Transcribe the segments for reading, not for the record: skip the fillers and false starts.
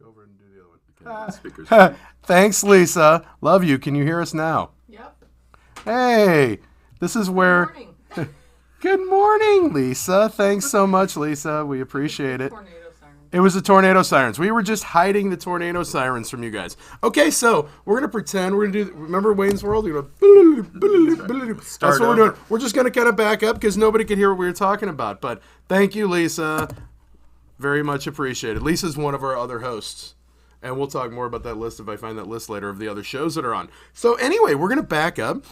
Go over and do the other one. Speakers. Thanks, Lisa. Love you. Can you hear us now? Yep. Hey, this is where... Good morning. Good morning, Lisa. Thanks so much, Lisa. We appreciate it. Tornado siren. It was the tornado sirens. We were just hiding the tornado sirens from you guys. Okay, so we're going to pretend we're going to do... Remember Wayne's World? You're going to... That's what we're doing. We're just going to kind of back up because nobody could hear what we were talking about. But thank you, Lisa. Very much appreciated. Lisa's one of our other hosts. And we'll talk more about that list if I find that list later of the other shows that are on. So anyway, we're going to back up.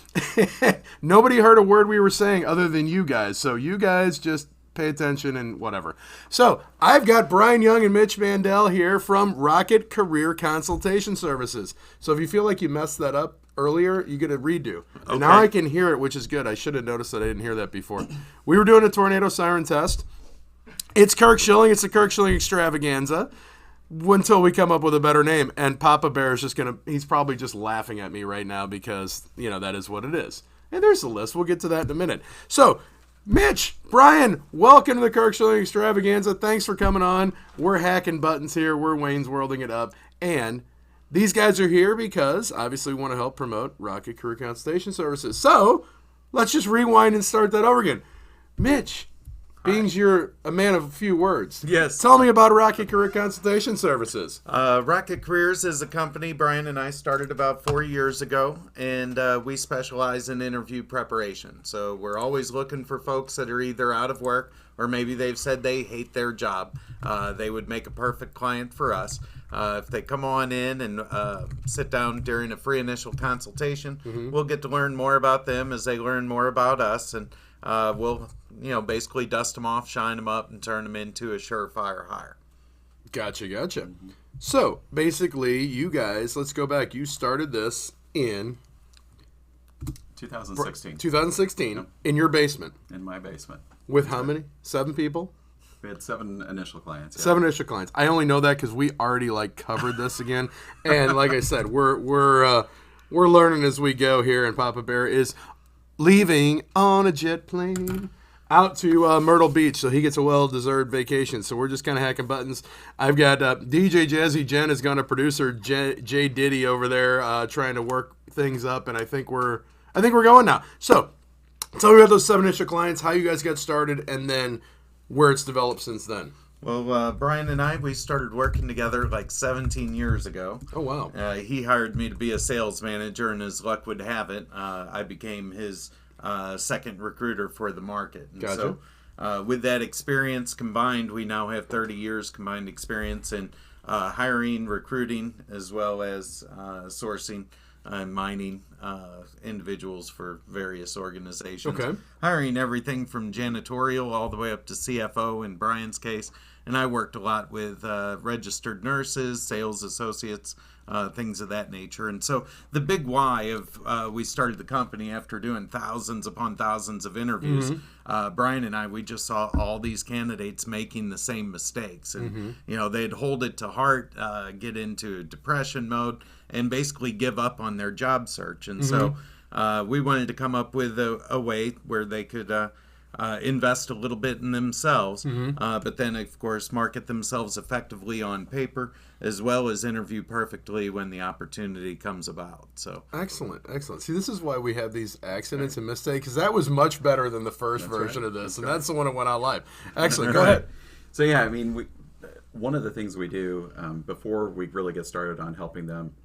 Nobody heard a word we were saying other than you guys. So you guys just pay attention and whatever. So I've got Brian Young and Mitch Mandel here from Rocket Career Consultation Services. So if you feel like you messed that up earlier, you get a redo. Okay. And now I can hear it, which is good. I should have noticed that I didn't hear that before. We were doing a tornado siren test. It's Kirk Schilling. It's the Kirk Schilling Extravaganza. Until we come up with a better name. And Papa Bear is just going to, he's probably just laughing at me right now because, you know, that is what it is. And there's the list. We'll get to that in a minute. So, Mitch, Brian, welcome to the Kirk Schilling Extravaganza. Thanks for coming on. We're hacking buttons here. We're Wayne's Worlding it up. And these guys are here because, obviously, we want to help promote Rocket Career Consultation Services. So, let's just rewind and start that over again. Mitch. Being you're a man of a few words. Yes. Tell me about Rocket Career Consultation Services. Rocket Careers is a company Brian and I started about 4 years ago, and we specialize in interview preparation. So we're always looking for folks that are either out of work or maybe they've said they hate their job. They would make a perfect client for us. If they come on in and sit down during a free initial consultation, we'll get to learn more about them as they learn more about us, and we'll basically dust them off, shine them up, and turn them into a surefire hire. Gotcha. So, basically, you guys, let's go back. You started this in 2016. 2016, Yep. In your basement. In my basement. With how many? 7 people? We had 7 initial clients. Yeah. 7 initial clients. I only know that because we already covered this again. And like I said, we're learning as we go here, and Papa Bear is leaving on a jet plane out to Myrtle Beach, so he gets a well-deserved vacation. So we're just kind of hacking buttons. I've got DJ Jazzy Jen has gone to producer Jay Diddy over there trying to work things up, and I think we're going now. So tell me about those 7 initial clients, how you guys got started, and then where it's developed since then. Well, Brian and we started working together 17 years ago. Oh, wow. He hired me to be a sales manager, and as luck would have it, I became his second recruiter for the market. And Gotcha. So with that experience combined, we now have 30 years combined experience in hiring, recruiting, as well as sourcing and mining individuals for various organizations. Okay. Hiring everything from janitorial all the way up to CFO in Brian's case. And I worked a lot with registered nurses, sales associates, things of that nature. And so the big why of we started the company after doing thousands upon thousands of interviews. Brian and we just saw all these candidates making the same mistakes. And, they'd hold it to heart, get into depression mode, and basically give up on their job search. And so we wanted to come up with a way where they could invest a little bit in themselves, but then, of course, market themselves effectively on paper, as well as interview perfectly when the opportunity comes about. So Excellent. See, this is why we have these accidents and mistakes, because that was much better than the first version of this, that's the one that went out live. Excellent. Go ahead. So, yeah, I mean, one of the things we do before we really get started on helping them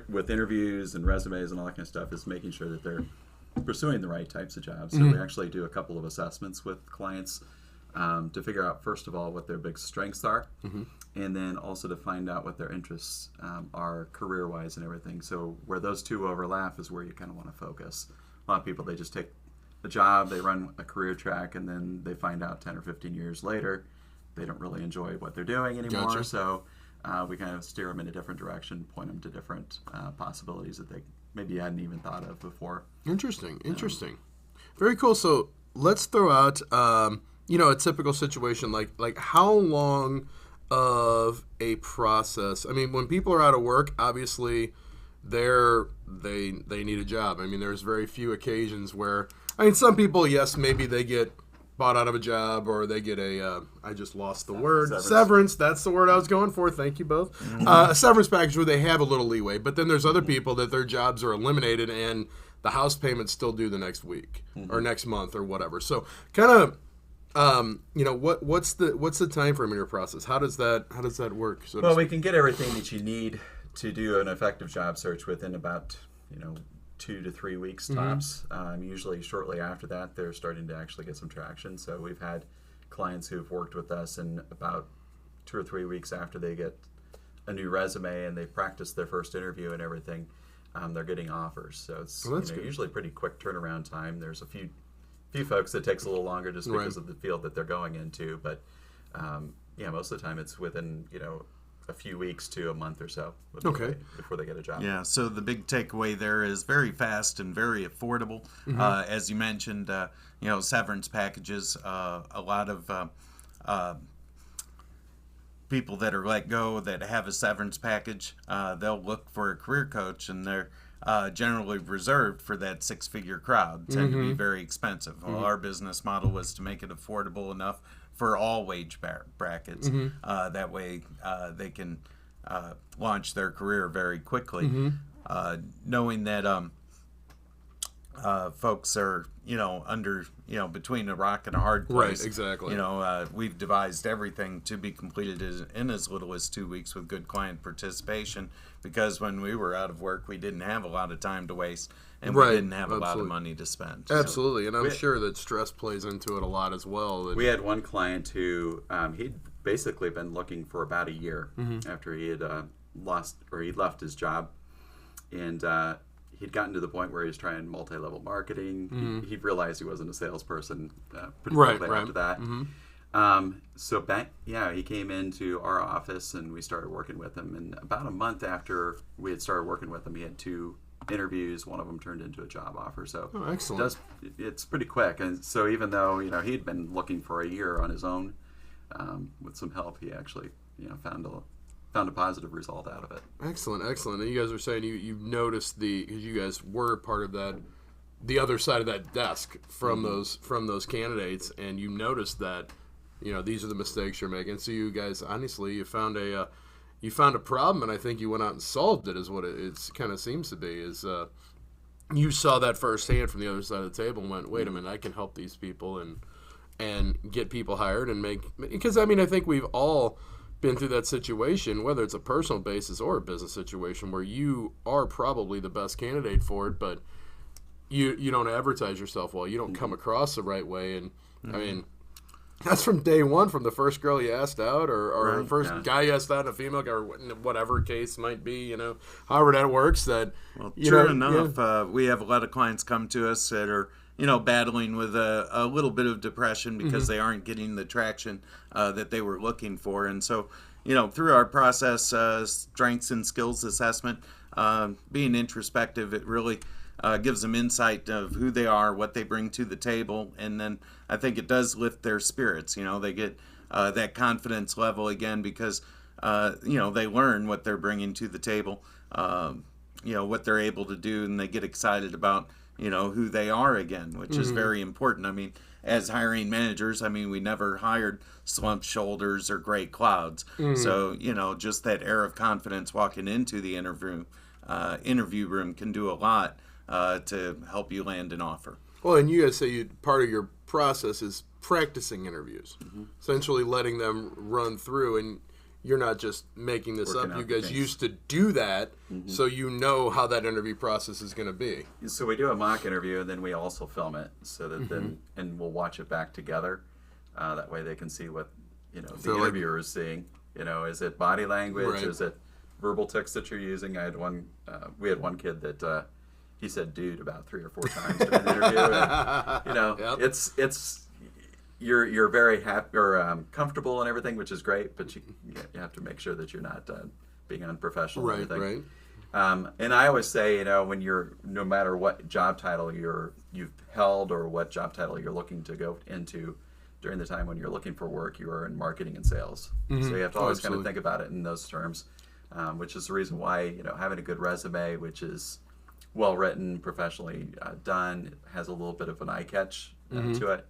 with interviews and resumes and all that kind of stuff is making sure that they're pursuing the right types of jobs. So we actually do a couple of assessments with clients to figure out, first of all, what their big strengths are, and then also to find out what their interests are career-wise and everything. So where those two overlap is where you kind of want to focus. A lot of people, they just take a job, they run a career track, and then they find out 10 or 15 years later they don't really enjoy what they're doing anymore. Gotcha. So we kind of steer them in a different direction, point them to different possibilities that they maybe hadn't even thought of before. Interesting. Very cool. So let's throw out, a typical situation, like how long of a process. I mean, when people are out of work, obviously they need a job. I mean, there's very few occasions where, some people, yes, maybe they get bought out of a job, or they get a I just lost the word severance. That's the word I was going for. Thank you both. A severance package where they have a little leeway, but then there's other people that their jobs are eliminated and the house payments still due the next week or next month or whatever. So kind of. What's the time frame in your process? How does that work? Well, we can get everything that you need to do an effective job search within about 2 to 3 weeks tops. Usually shortly after that, they're starting to actually get some traction. So we've had clients who've worked with us, and about 2 or 3 weeks after they get a new resume and they've practiced their first interview and everything, they're getting offers. So it's usually pretty quick turnaround time. There's a few folks it takes a little longer just because of the field that they're going into, but most of the time it's within a few weeks to a month or so before they get a job. Yeah, so the big takeaway there is very fast and very affordable. As you mentioned, severance packages, a lot of people that are let go that have a severance package, they'll look for a career coach, and they're generally reserved for that six-figure crowd, tend to be very expensive. Well, our business model was to make it affordable enough for all wage brackets. That way they can launch their career very quickly, knowing that folks are under between a rock and a hard place. Right, exactly. We've devised everything to be completed in as little as 2 weeks with good client participation, because when we were out of work, we didn't have a lot of time to waste, and we didn't have a lot of money to spend. Absolutely, and I'm sure that stress plays into it a lot as well. We had one client who he'd basically been looking for about a year after he had he'd left his job, and he'd gotten to the point where he was trying multi-level marketing. He realized he wasn't a salesperson pretty quickly after that. He came into our office and we started working with him. And about a month after we had started working with him, he had 2 interviews. One of them turned into a job offer. So excellent. It's pretty quick. And so even though he'd been looking for a year on his own, with some help, he actually found a positive result out of it. Excellent. And you guys were saying you've noticed because you guys were part of that, the other side of that desk from those candidates, and you noticed that these are the mistakes you're making. So you guys, honestly, you found a problem, and I think you went out and solved it. Is what it kind of seems to be. Is you saw that firsthand from the other side of the table and went, wait a minute, I can help these people and get people hired and because I think we've all been through that situation, whether it's a personal basis or a business situation, where you are probably the best candidate for it, but you don't advertise yourself well, you don't come across the right way, and that's from day one, from the first girl you asked out, or the first guy you asked out, and a female guy, or whatever case might be, however that works. True enough, we have a lot of clients come to us that are battling with a little bit of depression because they aren't getting the traction that they were looking for. And so, through our process, strengths and skills assessment, being introspective, it really gives them insight of who they are, what they bring to the table. And then I think it does lift their spirits. They get that confidence level again because, they learn what they're bringing to the table, what they're able to do, and they get excited about who they are again, which is very important. As hiring managers, we never hired slumped shoulders or gray clouds. So, just that air of confidence walking into the interview room can do a lot to help you land an offer. Well, and you guys say part of your process is practicing interviews, essentially letting them run through, and you're not just making this up. You guys used to do that, so how that interview process is going to be. So we do a mock interview, and then we also film it, so that and we'll watch it back together. That way they can see what the interviewer is seeing. Is it body language? Right. Is it verbal tics that you're using? We had one kid that he said "dude" about 3 or 4 times during the interview. And, it's. You're very happy or comfortable and everything, which is great, but you have to make sure that you're not being unprofessional and everything. Right. And I always say, when no matter what job title you've held or what job title you're looking to go into during the time when you're looking for work, you are in marketing and sales. So you have to always kind of think about it in those terms, which is the reason why having a good resume, which is well written, professionally done, has a little bit of an eye catch to it.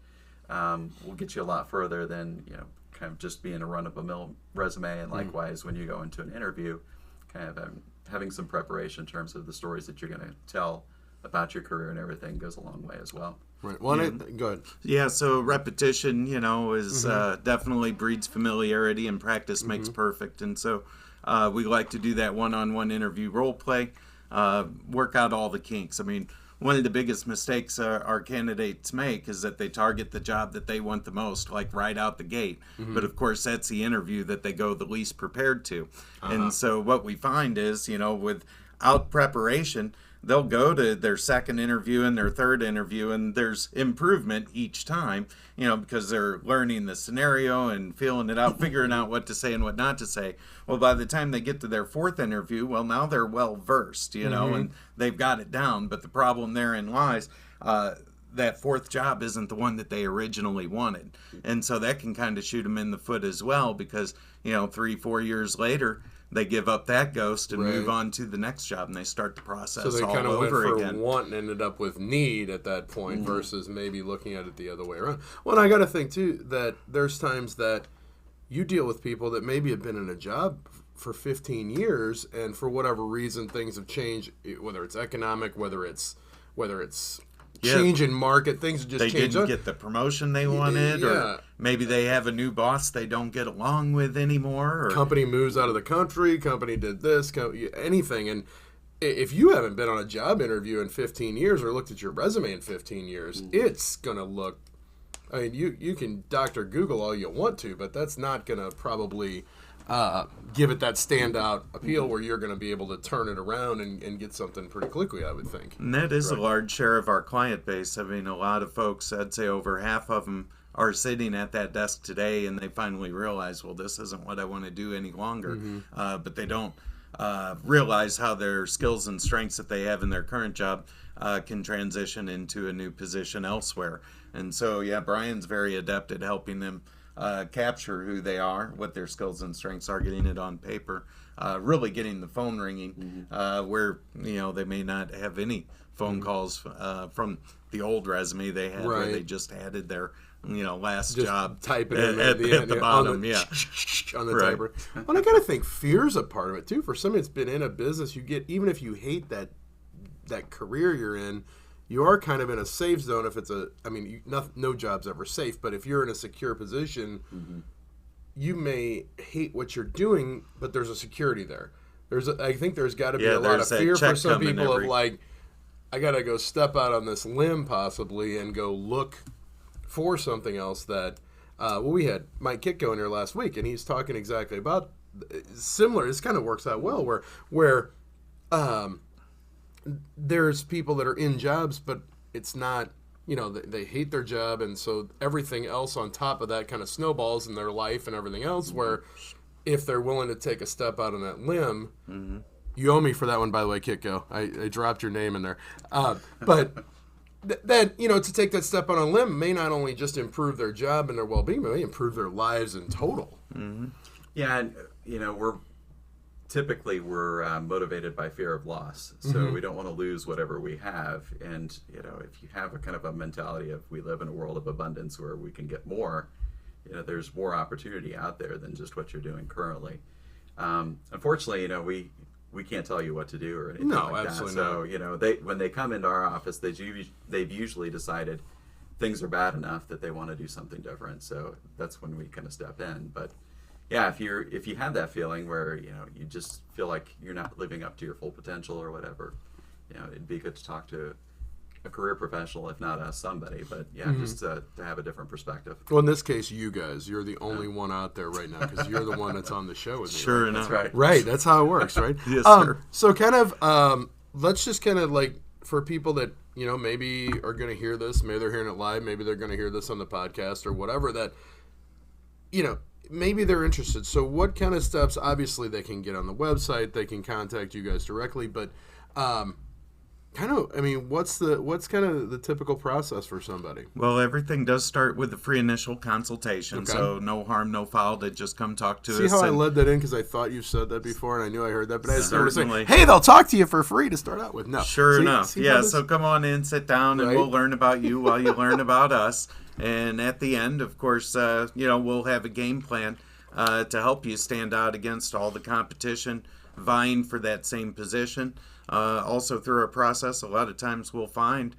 will get you a lot further than, kind of just being a run-of-the-mill resume. And likewise, when you go into an interview, kind of having some preparation in terms of the stories that you're going to tell about your career and everything goes a long way as well. Right. Well, go ahead. Yeah, so repetition, is definitely breeds familiarity, and practice makes perfect. And so we like to do that one-on-one interview role play, work out all the kinks. I mean, one of the biggest mistakes our candidates make is that they target the job that they want the most, like right out the gate. But of course, that's the interview that they go the least prepared to. And so what we find is, without preparation, they'll go to their second interview and their third interview, and there's improvement each time, because they're learning the scenario and feeling it out, figuring out what to say and what not to say. Well, by the time they get to their fourth interview, well, now they're well versed, and they've got it down. But the problem therein lies, that fourth job isn't the one that they originally wanted. And so that can kind of shoot them in the foot as well, because, 3-4 years later, they give up that ghost and move on to the next job, and they start the process all over again. So they kind of went for want and ended up with need at that point versus maybe looking at it the other way around. Well, and I got to think, too, that there's times that you deal with people that maybe have been in a job for 15 years, and for whatever reason, things have changed, whether it's economic, whether it's change in market, things have just changed. They didn't get the promotion they wanted, or maybe they have a new boss they don't get along with anymore. Or company moves out of the country, company did this, anything. And if you haven't been on a job interview in 15 years or looked at your resume in 15 years, it's going to look, I mean, you can Dr. Google all you want to, but that's not going to probably give it that standout appeal where you're going to be able to turn it around and get something pretty quickly, I would think. And that is a large share of our client base. I mean, a lot of folks, I'd say over half of them are sitting at that desk today, and they finally realize, well, this isn't what I want to do any longer. But they don't realize how their skills and strengths that they have in their current job can transition into a new position elsewhere. And so, Brian's very adept at helping them capture who they are, what their skills and strengths are, getting it on paper, really getting the phone ringing, where they may not have any phone calls from the old resume they had, where they just added their last just job, type it in at the bottom, on the typer. Well, I gotta think fear's a part of it too. For somebody that's been in a business, you get, even if you hate that career you're in, you are kind of in a safe zone. If it's no job's ever safe, but if you're in a secure position, you may hate what you're doing, but there's a security there. I think there's got to be a lot of fear for some people of like, I got to go step out on this limb possibly and go look for something else that, we had Mike Kitko in here last week, and he's talking exactly about similar. This kind of works out well where there's people that are in jobs, but it's not, they hate their job, and so everything else on top of that kind of snowballs in their life and everything else, where if they're willing to take a step out on that limb, you owe me for that one, by the way, Kitko. I dropped your name in there. But that, to take that step out on a limb may not only just improve their job and their well-being, but may improve their lives in total. Yeah, and, we're motivated by fear of loss. So we don't want to lose whatever we have. And, if you have a kind of a mentality of we live in a world of abundance where we can get more, there's more opportunity out there than just what you're doing currently. Unfortunately, we can't tell you what to do or anything like absolutely that. So, when they come into our office, they've usually decided things are bad enough that they want to do something different. So that's when we kind of step in. But yeah, if you have that feeling where you just feel like you're not living up to your full potential or whatever, it'd be good to talk to a career professional, if not somebody. But just to have a different perspective. Well, in this case, you guys, you're the only one out there right now because you're the one that's on the show with me. Sure enough, that's right. Right, that's how it works, right? Yes, sir. So kind of, let's just kind of like, for people that maybe are going to hear this, maybe they're hearing it live, maybe they're going to hear this on the podcast or whatever, that maybe they're interested. So what kind of steps? Obviously, they can get on the website. They can contact you guys directly. But I mean, what's kind of the typical process for somebody? Well, everything does start with a free initial consultation, Okay. so no harm, no foul to just come talk to See us. how I and- led that in because I thought you said that before and I knew I heard that, but I just started saying, Certainly. "Hey, they'll talk to you for free to start out with." No, Sure See- enough. see how Yeah, this- so come on in, sit down, and Right. we'll learn about you while you learn about us. And at the end, of course, we'll have a game plan to help you stand out against all the competition vying for that same position. Also, through our process, a lot of times we'll find,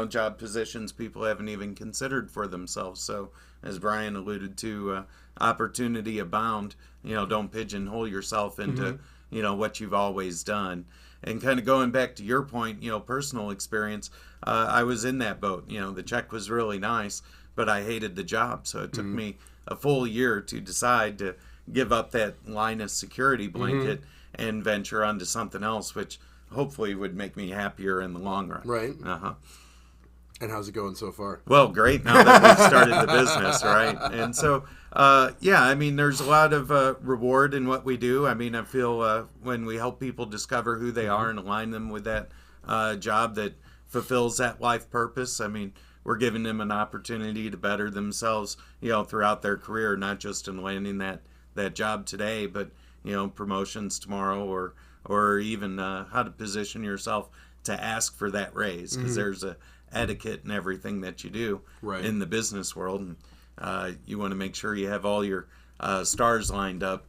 job positions people haven't even considered for themselves. So, as Brian alluded to, opportunity abound. Don't pigeonhole yourself into, what you've always done. And kind of going back to your point, personal experience, I was in that boat. The check was really nice, but I hated the job. So it took me a full year to decide to give up that line of security blanket and venture onto something else, which hopefully would make me happier in the long run. Right. Uh-huh. And how's it going so far? Well, great now that we've started the business, right? And so, there's a lot of reward in what we do. I feel when we help people discover who they are and align them with that job that fulfills that life purpose, we're giving them an opportunity to better themselves, throughout their career, not just in landing that job today, but, promotions tomorrow or even how to position yourself to ask for that raise, because there's a etiquette and everything that you do Right. in the business world, and you want to make sure you have all your stars lined up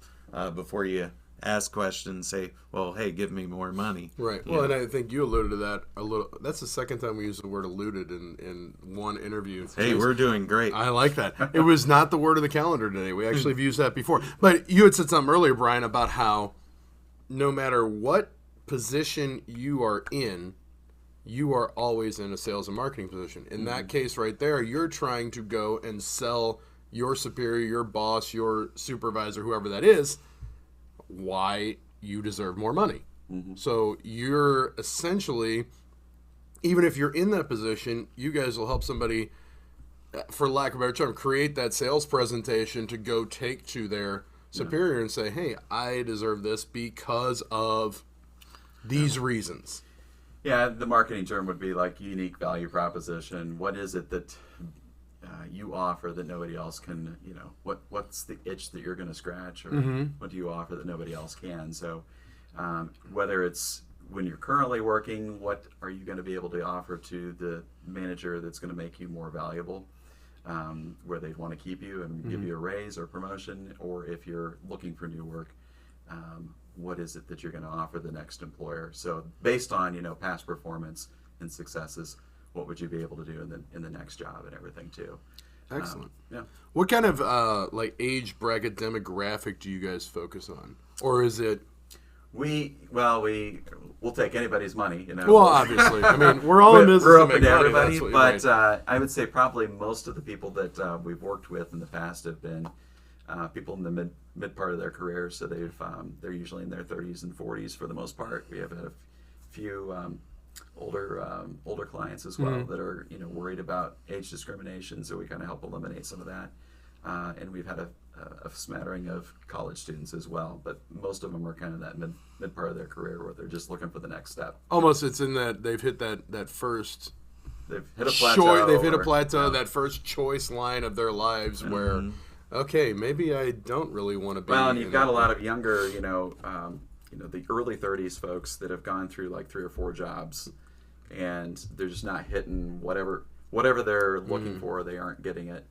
before you ask questions. Say, well, hey, give me more money. Right. Well, and I think you alluded to that a little. That's the second time we used the word alluded in one interview. Hey, we're doing great. I like that. It was not the word of the calendar today. We actually have used that before. But you had said something earlier, Brian, about how no matter what position you are in, you are always in a sales and marketing position. In that case right there, you're trying to go and sell your superior, your boss, your supervisor, whoever that is, why you deserve more money. So you're essentially, even if you're in that position, you guys will help somebody, for lack of a better term, create that sales presentation to go take to their superior and say, hey, I deserve this because of these reasons. Yeah, the marketing term would be like unique value proposition. What is it that you offer that nobody else can, what's the itch that you're going to scratch, or what do you offer that nobody else can? So whether it's when you're currently working, what are you going to be able to offer to the manager that's going to make you more valuable, where they'd want to keep you and give you a raise or promotion, or if you're looking for new work, what is it that you're going to offer the next employer? So based on, past performance and successes, what would you be able to do in the next job and everything too? Excellent. Yeah. What kind of age bracket demographic do you guys focus on? Or is it... We'll take anybody's money, Well, obviously. We're all in business we're to open make to money. everybody, That's what- but right. I would say probably most of the people that we've worked with in the past have been people in the mid part of their career. So they're usually in their 30s and 40s for the most part. We have had a few older clients as well that are worried about age discrimination. So we kind of help eliminate some of that. And we've had a smattering of college students as well, but most of them are kind of that mid part of their career where they're just looking for the next step. Almost, it's in that they've hit that first... They've hit a plateau. They've hit a plateau, that first choice line of their lives where, okay, maybe I don't really want to be... Well, and you've got a lot of younger, the early 30s folks that have gone through like 3 or 4 jobs, and they're just not hitting whatever they're looking for. They aren't getting it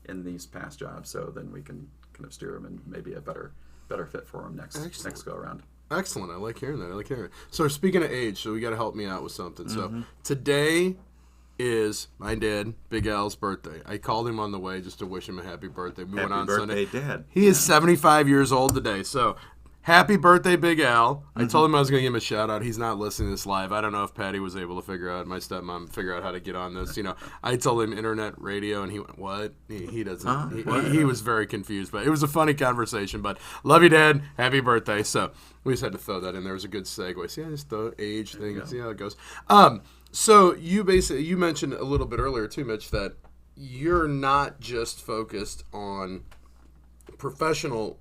in these past jobs, so then we can kind of steer them in maybe a better fit for them next go around. Excellent. I like hearing that. So speaking of age, so we got to help me out with something. So today is my dad, Big Al's birthday. I called him on the way just to wish him a happy birthday. We went on birthday, Sunday. Dad. He is 75 years old today. So happy birthday, Big Al. I told him I was going to give him a shout out. He's not listening to this live. I don't know if Patty was able to my stepmom figure out how to get on this. I told him internet radio, and he went, what? He doesn't. He was very confused, but it was a funny conversation. But love you, Dad. Happy birthday. So we just had to throw that in. There was a good segue. See, I just the age thing. See how it goes. So you mentioned a little bit earlier too, Mitch, that you're not just focused on professional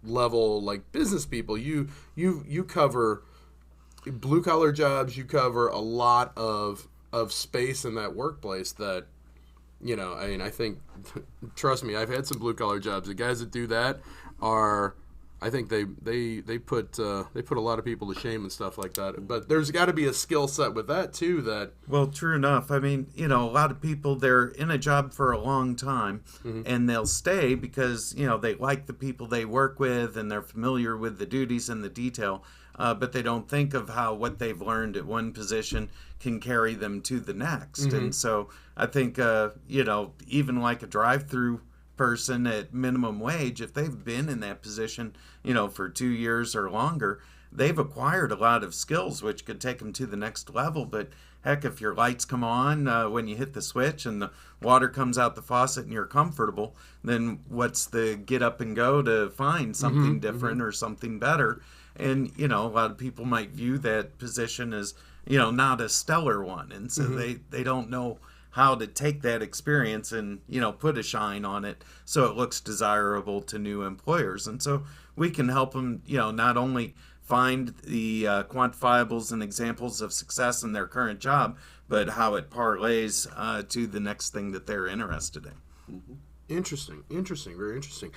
level like business people. You cover blue collar jobs, you cover a lot of space in that workplace that, I mean, I think, trust me, I've had some blue collar jobs. The guys that do that are, I think they put a lot of people to shame and stuff like that. But there's got to be a skill set with that too. Well, true enough. I mean, a lot of people, they're in a job for a long time, and they'll stay because they like the people they work with and they're familiar with the duties and the detail. But they don't think of how what they've learned at one position can carry them to the next. And so I think, even like a drive-through person at minimum wage, if they've been in that position, for 2 years or longer, they've acquired a lot of skills which could take them to the next level. But heck, if your lights come on when you hit the switch and the water comes out the faucet and you're comfortable, then what's the get up and go to find something different or something better? And, a lot of people might view that position as, not a stellar one. And so they don't know how to take that experience and, put a shine on it so it looks desirable to new employers. And so we can help them, not only find the quantifiables and examples of success in their current job, but how it parlays to the next thing that they're interested in. Interesting, very interesting.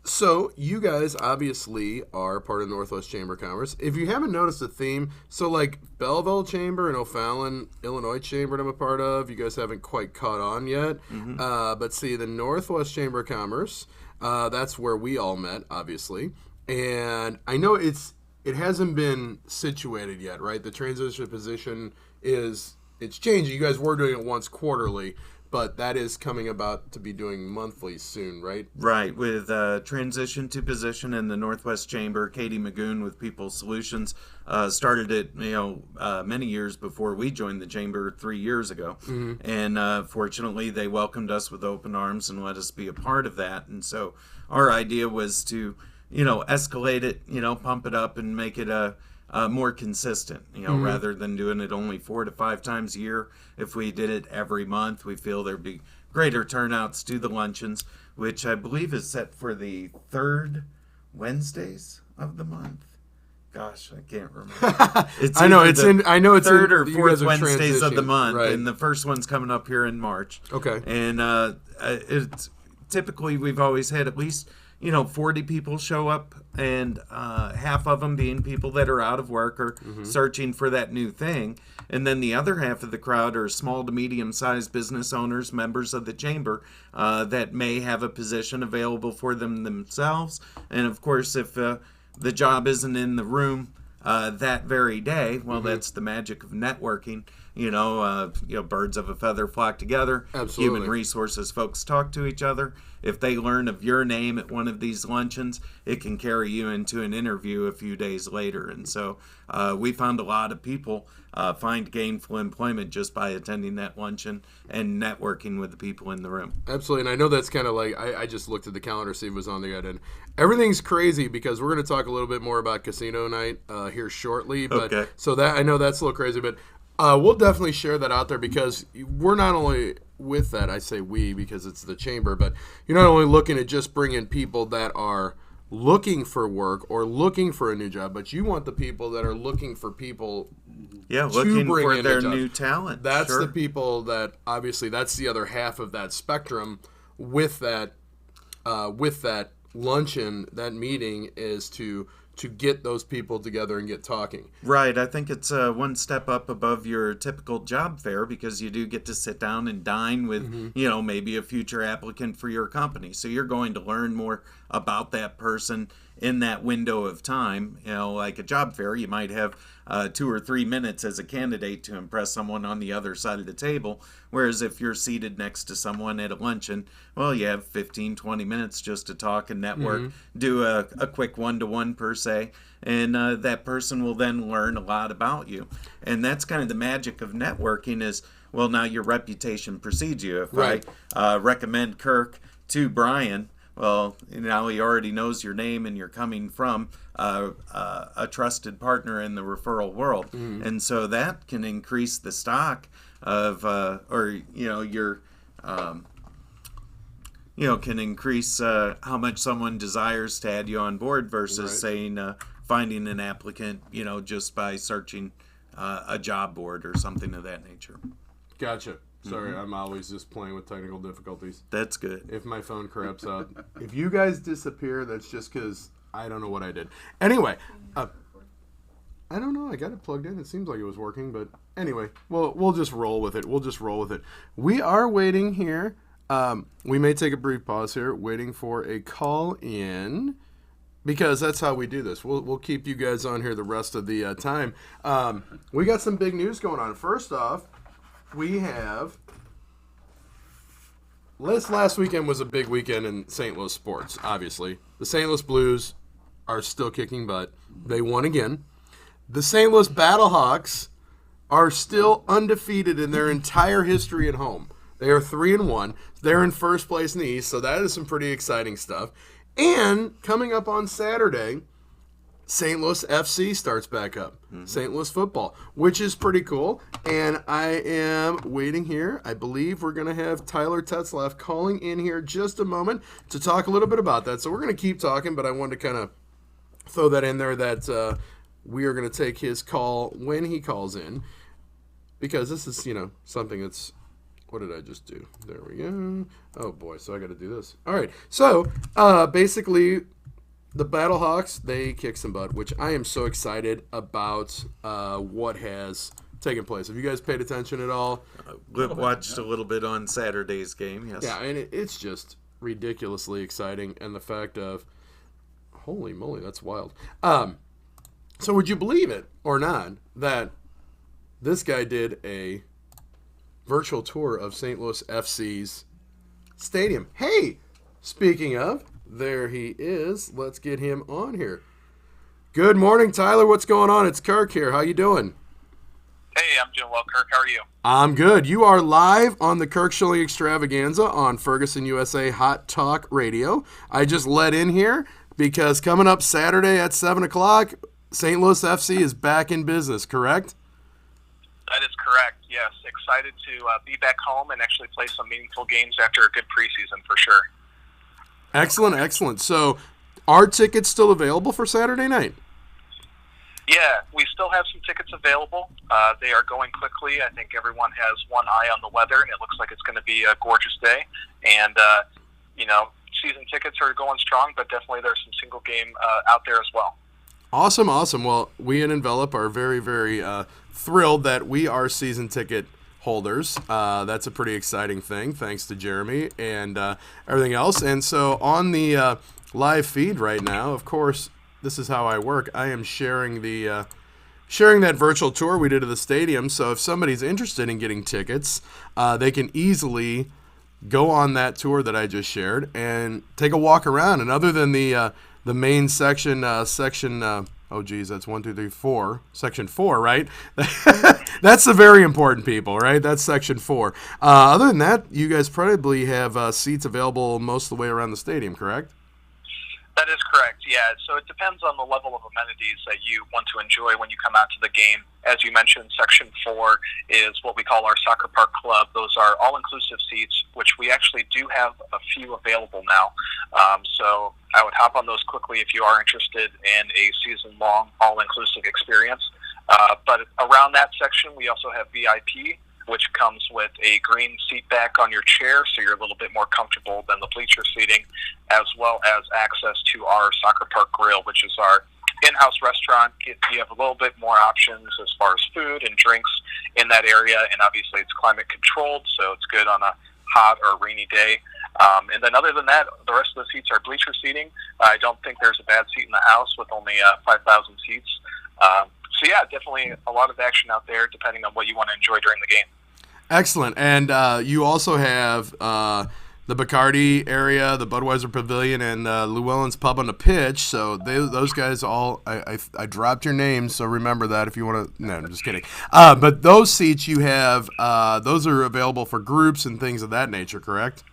So you guys obviously are part of the Northwest Chamber of Commerce. If you haven't noticed a theme, so like Belleville Chamber and O'Fallon, Illinois Chamber I'm a part of, you guys haven't quite caught on yet. But see, the Northwest Chamber of Commerce, that's where we all met, obviously. And I know it hasn't been situated yet, right? The transition position it's changing. You guys were doing it once quarterly, but that is coming about to be doing monthly soon, right? Right. With transition to position in the Northwest Chamber, Katie Magoon with People Solutions started it, many years before we joined the Chamber 3 years ago. And fortunately, they welcomed us with open arms and let us be a part of that. And so our idea was to, escalate it, pump it up and make it more consistent, rather than doing it only 4 to 5 times a year. If we did it every month, we feel there'd be greater turnouts to the luncheons, which I believe is set for the 3rd Wednesdays of the month. Gosh, I can't remember. I know it's 3rd or 4th Wednesdays of the month, right. And the first one's coming up here in March. Okay. And it's typically we've always had at least 40 people show up, and half of them being people that are out of work or searching for that new thing. And then the other half of the crowd are small to medium-sized business owners, members of the chamber, that may have a position available for them themselves. And of course, if the job isn't in the room that very day, well, that's the magic of networking. Birds of a feather flock together. Absolutely. Human resources folks talk to each other. If they learn of your name at one of these luncheons, it can carry you into an interview a few days later. And so we found a lot of people find gainful employment just by attending that luncheon and networking with the people in the room. Absolutely. And I know that's kind of like, I just looked at the calendar to see if it was on the end. Everything's crazy because we're going to talk a little bit more about casino night here shortly. But Okay. So that, I know that's a little crazy, but we'll definitely share that out there because we're not only with that, I say we because it's the chamber, but you're not only looking at just bringing people that are looking for work or looking for a new job, but you want the people that are looking for people looking bring for in their a job. new talent. That's Sure. the people that obviously that's the other half of that spectrum with that luncheon, that meeting is to get those people together and get talking. Right. I think it's one step up above your typical job fair because you do get to sit down and dine with, maybe a future applicant for your company. So you're going to learn more about that person in that window of time. Like a job fair, you might have 2 or 3 minutes as a candidate to impress someone on the other side of the table. Whereas if you're seated next to someone at a luncheon, well, you have 15, 20 minutes just to talk and network, do a quick one-to-one per se, and that person will then learn a lot about you. And that's kind of the magic of networking is, well, now your reputation precedes you. If Right. I recommend Kirk to Brian, well, now he already knows your name and you're coming from a trusted partner in the referral world. And so that can increase the stock of, your can increase how much someone desires to add you on board versus saying finding an applicant, just by searching a job board or something of that nature. Gotcha. Sorry, I'm always just playing with technical difficulties. That's good. If my phone corrupts out. If you guys disappear, that's just because I don't know what I did. Anyway, I don't know. I got it plugged in. It seems like it was working, but anyway, we'll just roll with it. We are waiting here. We may take a brief pause here, waiting for a call in, because that's how we do this. We'll keep you guys on here the rest of the time. We got some big news going on. First off, we have... Last weekend was a big weekend in St. Louis sports, obviously. The St. Louis Blues are still kicking butt. They won again. The St. Louis Battlehawks are still undefeated in their entire history at home. They are 3-1. They're in first place in the East, so that is some pretty exciting stuff. And coming up on Saturday, St. Louis FC starts back up. St. Louis football, which is pretty cool. And I am waiting here. I believe we're going to have Tyler Tetzlaff calling in here just a moment to talk a little bit about that. So we're going to keep talking, but I wanted to kind of throw that in there that we are going to take his call when he calls in, because this is, something that's... What did I just do? There we go. Oh, boy, so I got to do this. All right, so basically... The Battlehawks, they kick some butt, which I am so excited about what has taken place. Have you guys paid attention at all? Watched a little bit on Saturday's game, yes. Yeah, and it's just ridiculously exciting. And the fact of, holy moly, that's wild. So would you believe it or not that this guy did a virtual tour of St. Louis FC's stadium? Hey, speaking of... There he is. Let's get him on here. Good morning, Tyler. What's going on? It's Kirk here. How you doing? Hey, I'm doing well, Kirk. How are you? I'm good. You are live on the Kirk Schilling Extravaganza on Ferguson, USA Hot Talk Radio. I just let in here because coming up Saturday at 7 o'clock, St. Louis FC is back in business, correct? That is correct, yes. Excited to be back home and actually play some meaningful games after a good preseason for sure. Excellent. So, are tickets still available for Saturday night? Yeah, we still have some tickets available. They are going quickly. I think everyone has one eye on the weather, and it looks like it's going to be a gorgeous day. And, season tickets are going strong, but definitely there's some single game out there as well. Awesome. Well, we at Envelop are very, very thrilled that we are season ticket holders. That's a pretty exciting thing, thanks to Jeremy and everything else. And so on the live feed right now, of course, this is how I work. I am sharing that virtual tour we did of the stadium. So if somebody's interested in getting tickets, they can easily go on that tour that I just shared and take a walk around. And other than the main section, oh, geez, that's 1, 2, 3, 4. Section 4, right? That's the very important people, right? That's Section 4. Other than that, you guys probably have seats available most of the way around the stadium, correct? That is correct, yeah. So it depends on the level of amenities that you want to enjoy when you come out to the game. As you mentioned, Section 4 is what we call our Soccer Park Club. Those are all-inclusive seats, which we actually do have a few available now. So I would hop on those quickly if you are interested in a season-long, all-inclusive experience. But around that section, we also have VIP, which comes with a green seat back on your chair, so you're a little bit more comfortable than the bleacher seating, as well as access to our Soccer Park Grill, which is our in-house restaurant. You have a little bit more options as far as food and drinks in that area, and obviously it's climate controlled, so it's good on a hot or rainy day. And then other than that, the rest of the seats are bleacher seating. I don't think there's a bad seat in the house with only 5,000 seats. So yeah, definitely a lot of action out there depending on what you want to enjoy during the game. Excellent. And you also have the Bacardi area, the Budweiser Pavilion, and Llewellyn's Pub on the pitch. So those guys all, I dropped your names, so remember that if you want to. No, I'm just kidding. But those seats you have, those are available for groups and things of that nature, correct?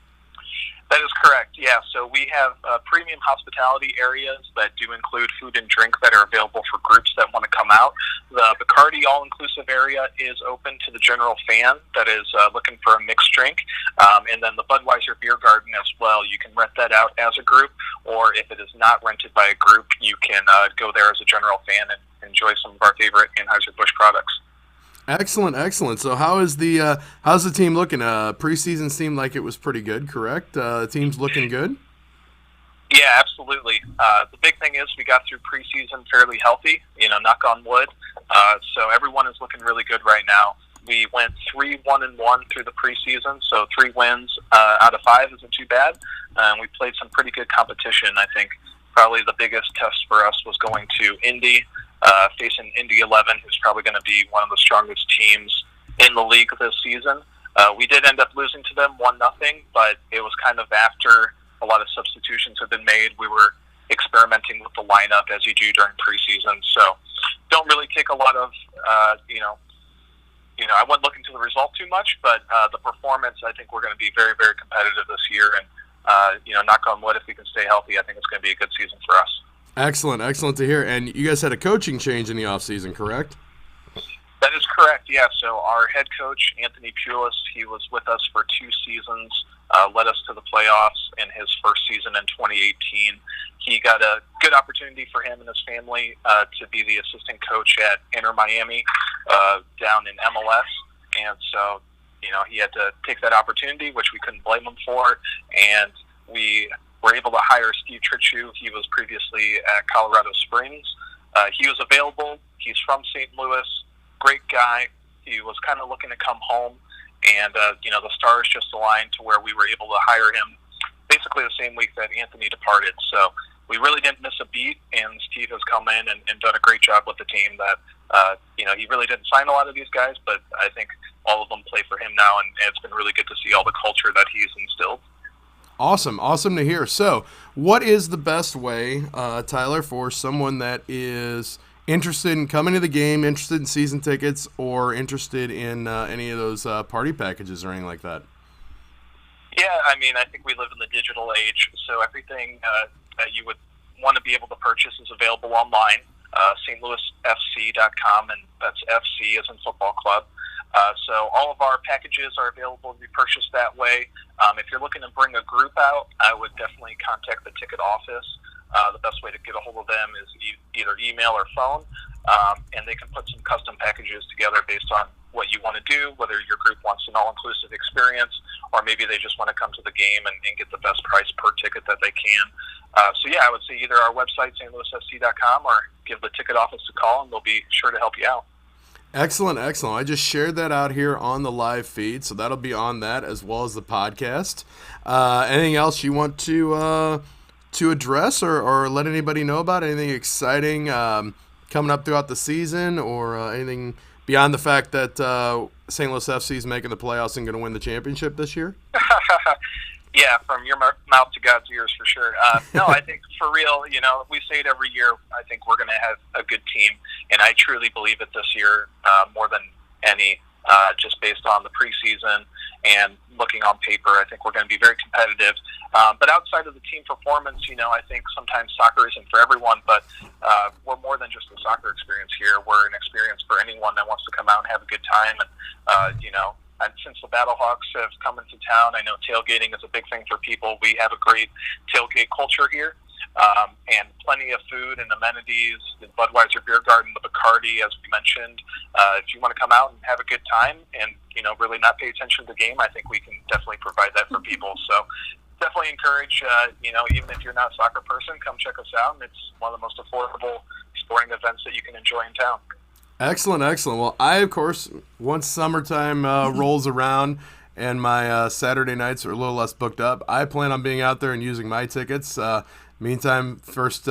That is correct, yeah. So we have premium hospitality areas that do include food and drink that are available for groups that want to come out. The Bacardi all-inclusive area is open to the general fan that is looking for a mixed drink. And then the Budweiser Beer Garden as well. You can rent that out as a group, or if it is not rented by a group, you can go there as a general fan and enjoy some of our favorite Anheuser-Busch products. Excellent, excellent. So how's the team looking? Preseason seemed like it was pretty good, correct? The team's looking good? Yeah, absolutely. The big thing is we got through preseason fairly healthy, knock on wood. So everyone is looking really good right now. We went 3-1-1 through the preseason, so 3 wins out of 5 isn't too bad. We played some pretty good competition. I think probably the biggest test for us was going to Indy, facing Indy 11, who's probably going to be one of the strongest teams in the league this season. We did end up losing to them 1-0, but it was kind of after a lot of substitutions had been made. We were experimenting with the lineup as you do during preseason, so don't really take a lot of, I wasn't looking to the result too much, but the performance, I think we're going to be very, very competitive this year, and knock on wood, if we can stay healthy, I think it's going to be a good season for us. Excellent, excellent to hear. And you guys had a coaching change in the offseason, correct? That is correct, yeah. So our head coach, Anthony Pulis, he was with us for 2 seasons, led us to the playoffs in his first season in 2018. He got a good opportunity for him and his family to be the assistant coach at Inter Miami down in MLS. And so, he had to take that opportunity, which we couldn't blame him for. And we were able to hire Steve Tritchu. He was previously at Colorado Springs. He was available. He's from St. Louis. Great guy. He was kind of looking to come home. And, the stars just aligned to where we were able to hire him basically the same week that Anthony departed. So we really didn't miss a beat, and Steve has come in and done a great job with the team that, he really didn't sign a lot of these guys, but I think all of them play for him now, and it's been really good to see all the culture that he's instilled. Awesome. Awesome to hear. So what is the best way, Tyler, for someone that is interested in coming to the game, interested in season tickets, or interested in any of those party packages or anything like that? Yeah, I think we live in the digital age, so everything that you would want to be able to purchase is available online, stlouisfc.com, and that's FC as in football club. So all of our packages are available to be purchased that way. If you're looking to bring a group out, I would definitely contact the ticket office. The best way to get a hold of them is either email or phone, and they can put some custom packages together based on what you want to do, whether your group wants an all-inclusive experience, or maybe they just want to come to the game and get the best price per ticket that they can. So yeah, I would say either our website, stlouisfc.com, or give the ticket office a call, and they'll be sure to help you out. Excellent, excellent. I just shared that out here on the live feed, so that'll be on that as well as the podcast. Anything else you want to address or let anybody know about? Anything exciting coming up throughout the season, or anything beyond the fact that St. Louis FC is making the playoffs and going to win the championship this year? Yeah, from your mouth to God's ears, for sure. No, I think for real, we say it every year, I think we're going to have a good team, and I truly believe it this year more than any, just based on the preseason and looking on paper. I think we're going to be very competitive. But outside of the team performance, I think sometimes soccer isn't for everyone, but we're more than just a soccer experience here. We're an experience for anyone that wants to come out and have a good time. And since the Battlehawks have come into town, I know tailgating is a big thing for people. We have a great tailgate culture here, and plenty of food and amenities, the Budweiser Beer Garden, the Bacardi, as we mentioned. If you want to come out and have a good time and, really not pay attention to the game, I think we can definitely provide that for people. So definitely encourage, even if you're not a soccer person, come check us out. And it's one of the most affordable sporting events that you can enjoy in town. Excellent, excellent. Well, I, of course, once summertime rolls around and my Saturday nights are a little less booked up, I plan on being out there and using my tickets. Meantime, first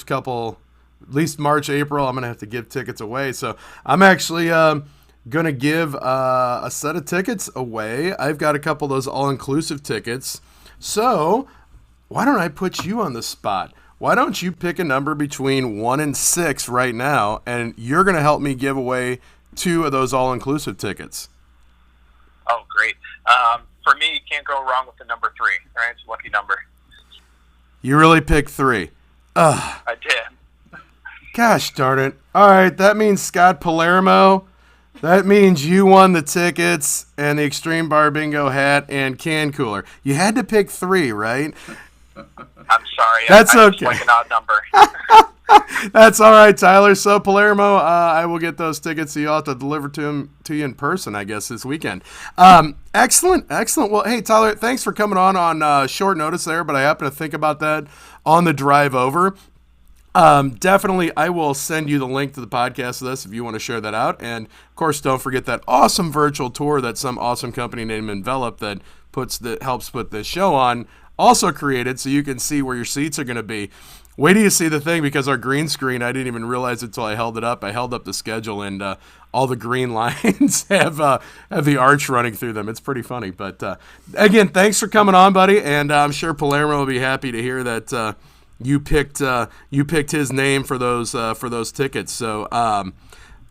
couple, at least March, April, I'm going to have to give tickets away. So I'm actually going to give a set of tickets away. I've got a couple of those all-inclusive tickets. So why don't I put you on the spot? Why don't you pick a number between 1 and 6 right now, and you're going to help me give away 2 of those all-inclusive tickets. Oh, great. for me, you can't go wrong with the number 3. Right, it's a lucky number. You really picked 3. Ugh. I did. Gosh darn it. All right, that means Scott Palermo. That means you won the tickets and the Extreme Bar Bingo hat and can cooler. You had to pick 3, right? I'm sorry. That's I okay. just like an odd number. That's all right, Tyler. So Palermo, I will get those tickets. So you'll have to deliver to you in person, I guess, this weekend. Excellent. Well, hey, Tyler, thanks for coming on short notice there, but I happened to think about that on the drive over. Definitely, I will send you the link to the podcast of this if you want to share that out. And, of course, don't forget that awesome virtual tour that some awesome company named Envelop that helps put this show on also created, so you can see where your seats are going to be. Wait till you see the thing, because our green screen, I didn't even realize it until I held it up. I held up the schedule, and all the green lines have the arch running through them. It's pretty funny. But, again, thanks for coming on, buddy, and I'm sure Palermo will be happy to hear that you picked his name for those tickets. So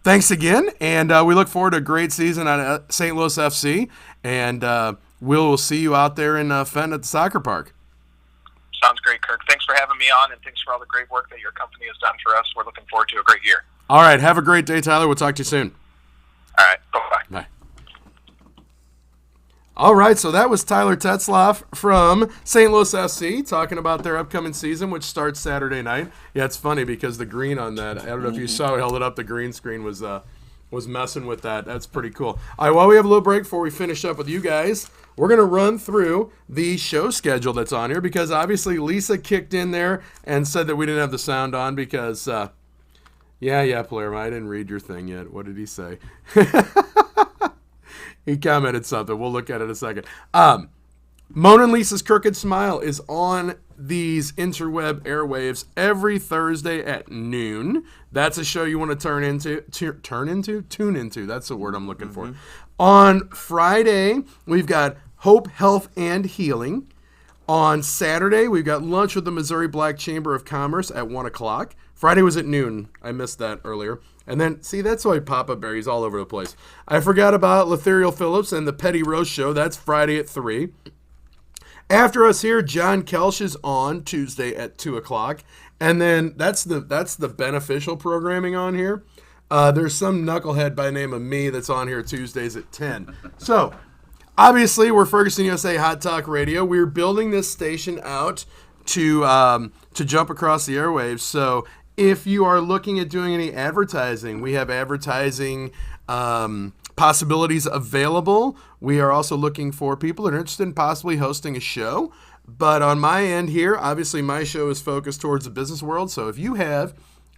thanks again, and we look forward to a great season at St. Louis FC, and we'll see you out there in Fenton at the soccer park. Sounds great, Kirk. Thanks for having me on, and thanks for all the great work that your company has done for us. We're looking forward to a great year. All right, have a great day, Tyler. We'll talk to you soon. All right, bye-bye. Bye. All right, so that was Tyler Tetzlaff from St. Louis FC talking about their upcoming season, which starts Saturday night. Yeah, it's funny because the green on that, I don't know if you saw, we held it up, the green screen was messing with that. That's pretty cool. All right, while we have a little break before we finish up with you guys, we're going to run through the show schedule that's on here, because obviously Lisa kicked in there and said that we didn't have the sound on because, Palermo, I didn't read your thing yet. What did he say? He commented something. We'll look at it in a second. Mona and Lisa's Crooked Smile is on these interweb airwaves every Thursday at noon. That's a show you want to tune into. That's the word I'm looking for. On Friday, we've got Hope, Health, and Healing. On Saturday, we've got Lunch with the Missouri Black Chamber of Commerce at 1 o'clock. Friday was at noon. I missed that earlier. And then, see, that's why Papa Bear's all over the place. I forgot about Letherial Phillips and the Petty Roast Show. That's Friday at 3. After us here, John Kelsch is on Tuesday at 2 o'clock. And then that's the beneficial programming on here. There's some knucklehead by the name of me that's on here Tuesdays at 10. So, obviously, we're Ferguson USA Hot Talk Radio. We're building this station out to jump across the airwaves. So, if you are looking at doing any advertising, we have advertising possibilities available. We are also looking for people that are interested in possibly hosting a show. But on my end here, obviously my show is focused towards the business world. So if you have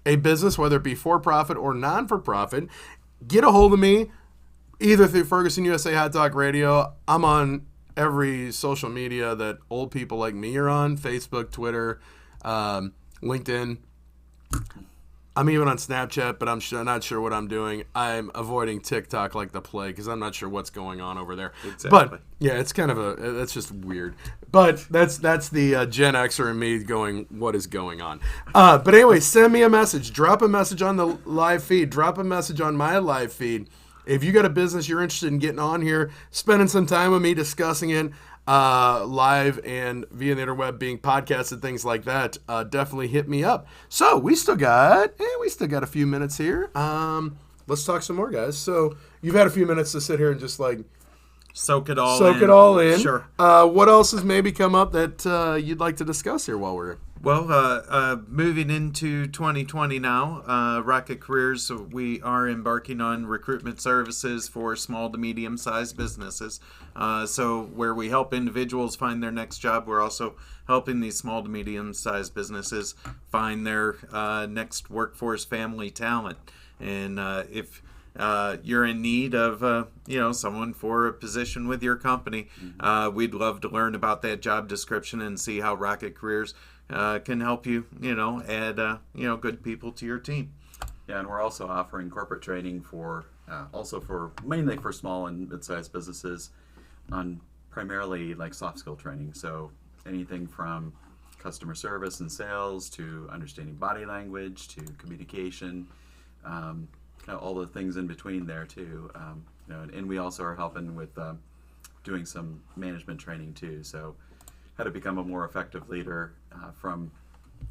a business, whether it be for-profit or non-for-profit, get a hold of me either through Ferguson USA Hot Talk Radio. I'm on every social media that old people like me are on: Facebook, Twitter, LinkedIn. I'm even on Snapchat, but I'm not sure what I'm doing. I'm avoiding TikTok like the plague because I'm not sure what's going on over there. Exactly. But yeah, it's kind of that's just weird. But that's the Gen Xer and me going, what is going on? But anyway, send me a message. Drop a message on the live feed. Drop a message on my live feed. If you got a business you're interested in getting on here, spending some time with me discussing it, live and via the interweb, being podcasted, things like that, definitely hit me up. So we still got a few minutes here. Let's talk some more, guys. So you've had a few minutes to sit here and just like soak it all in. Sure. What else has maybe come up that you'd like to discuss here while we're here? Well, moving into 2020 now, Rocket Careers, we are embarking on recruitment services for small to medium-sized businesses. So where we help individuals find their next job, we're also helping these small to medium-sized businesses find their next workforce family talent. And if you're in need of someone for a position with your company, we'd love to learn about that job description and see how Rocket Careers can help you, add, good people to your team. Yeah, and we're also offering corporate training mainly for small and mid-sized businesses on primarily like soft skill training. So anything from customer service and sales to understanding body language to communication, kind of all the things in between there too. And we also are helping with doing some management training too. So how to become a more effective leader from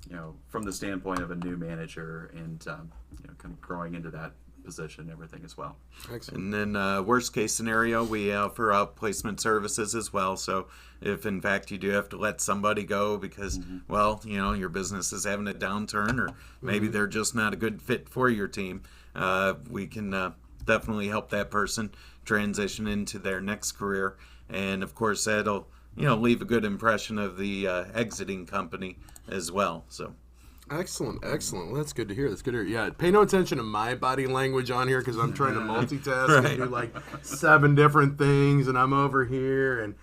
the standpoint of a new manager, and kind of growing into that position and everything as well. Excellent. And then worst case scenario, we offer outplacement services as well. So if in fact you do have to let somebody go because, well, your business is having a downturn, or maybe they're just not a good fit for your team, we can definitely help that person transition into their next career. And of course, that'll leave a good impression of the exiting company as well. So. Excellent. Well, that's good to hear. Yeah, pay no attention to my body language on here because I'm trying to multitask and do like 7 different things, and I'm over here and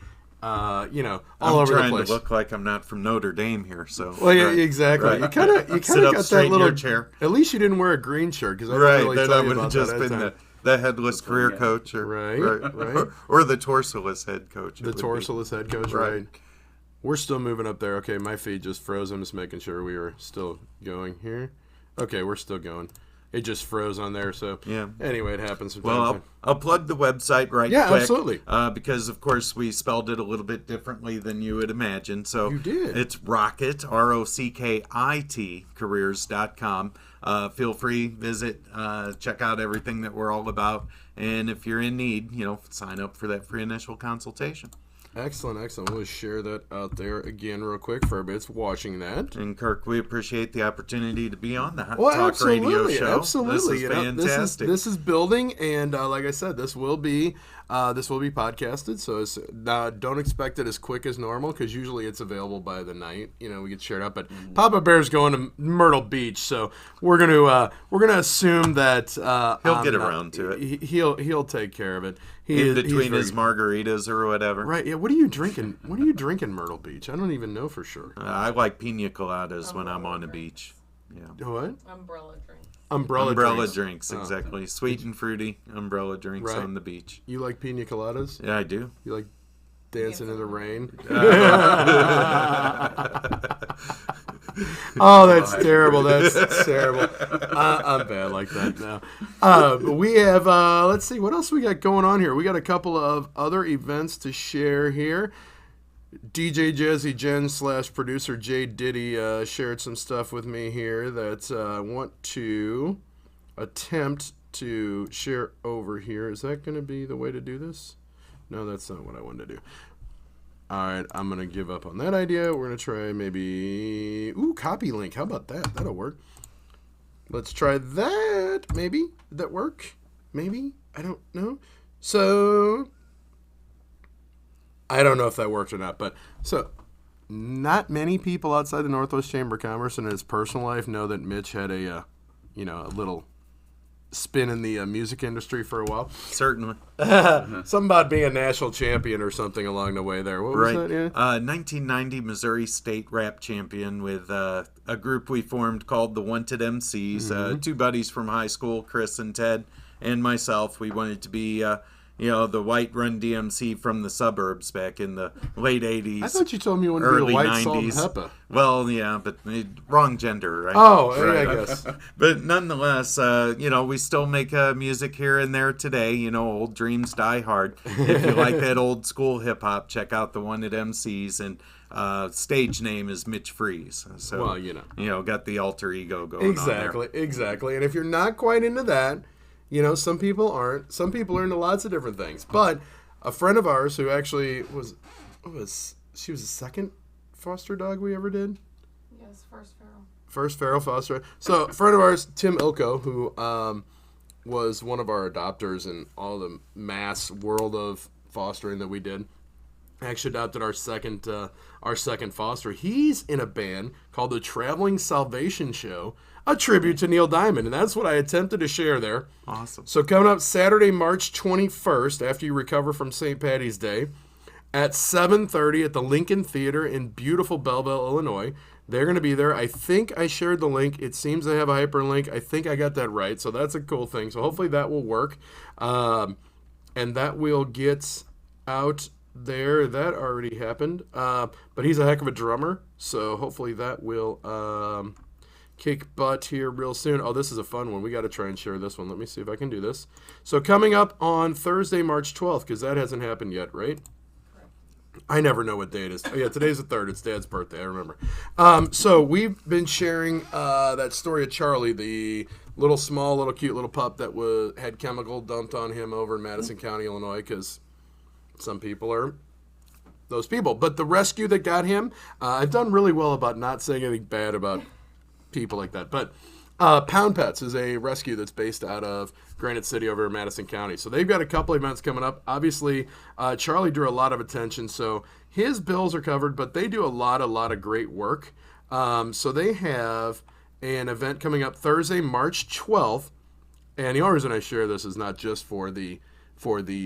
all over the place. I'm trying to look like I'm not from Notre Dame here. So. Well, yeah, exactly. Right. You kind of got that little chair. At least you didn't wear a green shirt because I didn't really tell you about just that been the headless career coach, or right. or the torsoless head coach. The torsoless head coach, right. We're still moving up there. Okay, my feed just froze. I'm just making sure we are still going here. Okay, we're still going. It just froze on there. So yeah. Anyway, it happens sometimes. Well, I'll plug the website quick. Yeah, absolutely. Because of course we spelled it a little bit differently than you would imagine. So you did. It's Rockit, ROCKIT, careers.com. Feel free, visit, check out everything that we're all about, and if you're in need, sign up for that free initial consultation. Excellent. We'll share that out there again real quick for everybody that's watching that. And Kirk, we appreciate the opportunity to be on the Hot Talk Radio Show. Absolutely. This is fantastic. This is building, and like I said, this will be podcasted. So don't expect it as quick as normal because usually it's available by the night. We get shared up. But Papa Bear's going to Myrtle Beach, so we're gonna assume that he'll get around to it. He'll take care of it. In between his margaritas or whatever. Right. Yeah. What are you drinking? What are you drinking, Myrtle Beach? I don't even know for sure. I like pina coladas when I'm on the beach. Yeah. What? Umbrella drinks. Umbrella drinks, exactly. Sweet and fruity umbrella drinks on the beach. You like pina coladas? Yeah, I do. You like dancing in the rain? Oh, that's terrible. That's terrible. I'm bad like that now. But we have, let's see, what else we got going on here? We got a couple of other events to share here. DJ Jazzy Jen / producer Jay Diddy shared some stuff with me here that I want to attempt to share over here. Is that going to be the way to do this? No, that's not what I wanted to do. All right, I'm going to give up on that idea. We're going to try maybe... Ooh, copy link. How about that? That'll work. Let's try that. Maybe. Did that work? Maybe. I don't know. So... I don't know if that worked or not, but... So, not many people outside the Northwest Chamber of Commerce and in his personal life know that Mitch had a little spin in the music industry for a while. Certainly. Something about being a national champion or something along the way there. What was that? Yeah? 1990 Missouri State Rap Champion with a group we formed called the Wanted MCs. 2 buddies from high school, Chris and Ted, and myself. We wanted to be... the white Run DMC from the suburbs back in the late 80s. I thought you told me you wanted to be a white 90s. Salt and pepper. Well, yeah, but wrong gender, right? Oh, right. I guess. But nonetheless, we still make music here and there today. Old dreams die hard. If you like that old school hip hop, check out the Wanted MCs, and stage name is Mitch Freeze. So, well, got the alter ego going on there. Exactly. And if you're not quite into that, some people aren't. Some people are into lots of different things. But a friend of ours who actually she was the second foster dog we ever did? Yes, first feral. First feral foster. So a friend of ours, Tim Ilko, who was one of our adopters in all the mass world of fostering that we did, actually adopted our second foster. He's in a band called the Traveling Salvation Show, a tribute to Neil Diamond, and that's what I attempted to share there. Awesome. So coming up Saturday, March 21st, after you recover from St. Patty's Day, at 7:30 at the Lincoln Theater in beautiful Belleville, Illinois. They're going to be there. I think I shared the link. It seems they have a hyperlink. I think I got that right, so that's a cool thing. So hopefully that will work, and that will get out there. That already happened, but he's a heck of a drummer, so hopefully that will kick butt here real soon. Oh, this is a fun one. We got to try and share this one. Let me see if I can do this. So coming up on Thursday, March 12th, because that hasn't happened yet, right? I never know what day it is. Oh, yeah, today's the 3rd. It's Dad's birthday. I remember. So we've been sharing that story of Charlie, the little cute little pup that had chemical dumped on him over in Madison County, Illinois, because some people are those people. But the rescue that got him, I've done really well about not saying anything bad about people like that. But Pound Pets is a rescue that's based out of Granite City over in Madison County. So they've got a couple events coming up. Obviously, Charlie drew a lot of attention, so his bills are covered, but they do a lot of great work. So they have an event coming up Thursday, March 12th. And the only reason I share this is not just for the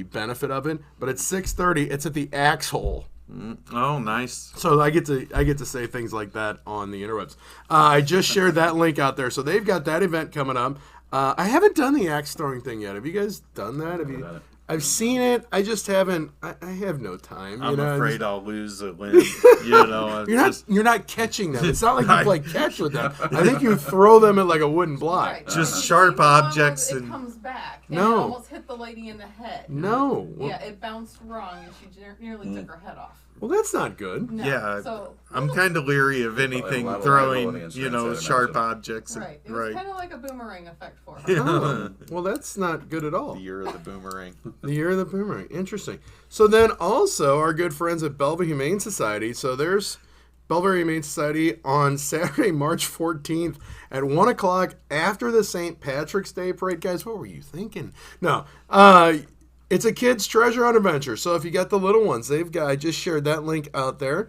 benefit of it, but it's 6:30. It's at the Axe Hole. Oh, nice. So I get to say things like that on the interwebs. I just shared that link out there. So they've got that event coming up. I haven't done the axe throwing thing yet. Have you guys done that? I've seen it. I just haven't. I have no time. I'm afraid I'll lose a limb. You're not catching them. It's not like you play catch with them. I think you throw them at like a wooden block. Right. Just sharp objects. It comes back. And No. It almost hit the lady in the head. No. Yeah, it bounced wrong and she nearly took her head off. Well, that's not good. No. Yeah, So, I'm kind of leery of anything Well, throwing, liability insurance, sharp I'd objects. right. It was kind of like a boomerang effect for her. Oh, well, that's not good at all. The year of the boomerang. The year of the boomerang. Interesting. So then also our good friends at Bellevue Humane Society. So there's Bellevue Humane Society on Saturday, March 14th at 1 o'clock after the St. Patrick's Day parade. Guys, what were you thinking? No. It's a kid's treasure hunt adventure. So if you got the little ones, I just shared that link out there.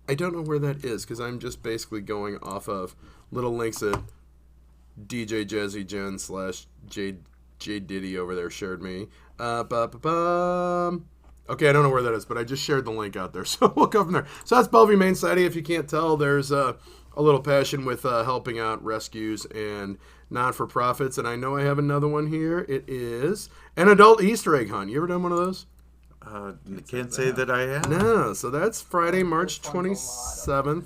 I don't know where that is because I'm just basically going off of little links that DJ Jazzy Jen / J Diddy over there shared me. Okay, I don't know where that is, but I just shared the link out there. So we'll go from there. So that's Bellevue Humane Society. If you can't tell, there's a little passion with helping out rescues and not-for-profits. And I know I have another one here. It is an adult Easter egg hunt. You ever done one of those? Can't say that I have. No. So that's Friday, March 27th.